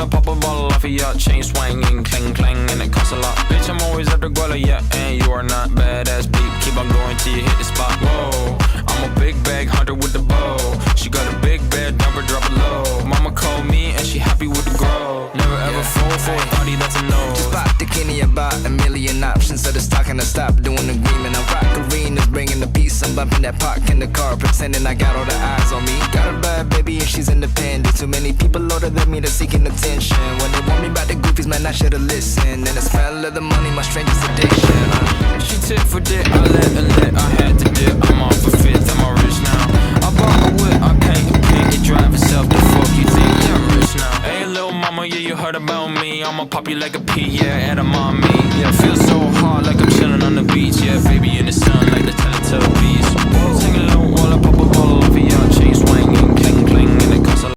I pop a bottle off of ya. Chain swinging, clang clang, and it costs a lot. Bitch, I'm always at the guala, yeah, and you are not badass beat. Keep on going till you hit the spot. Whoa, I'm a big bag hunter with the bow. She got a big bed, number drop it low. Mama called me and she happy with the grow. Never ever fall for a party that's a no. Just pop the Kenny about a million options. So it's talking to stop doing agreement. I rock arenas, bringing the peace. I'm bumping that park in the car, pretending I got all the eyes on me. Got a bad baby and she's independent. Too many people older than me, they're seeking attention. When they want me about the goofies, man, I should've listened. And the smell of the money, my strangest addiction. She tit for tit, I let her lit. I had to dip, I'm off a fifth, I'm all rich now. I bought a whip, I paint a pig, it drive itself. The fuck you think? Yeah, I'm rich now. Hey, little mama, yeah, you heard about me. I'ma pop you like a pea, yeah, at a mommy. Yeah, feel so hard like I'm chilling on the beach. Yeah, baby in the sun like the Teletubbies. Sing it low while I pop a bottle off of y'all. Chain swing.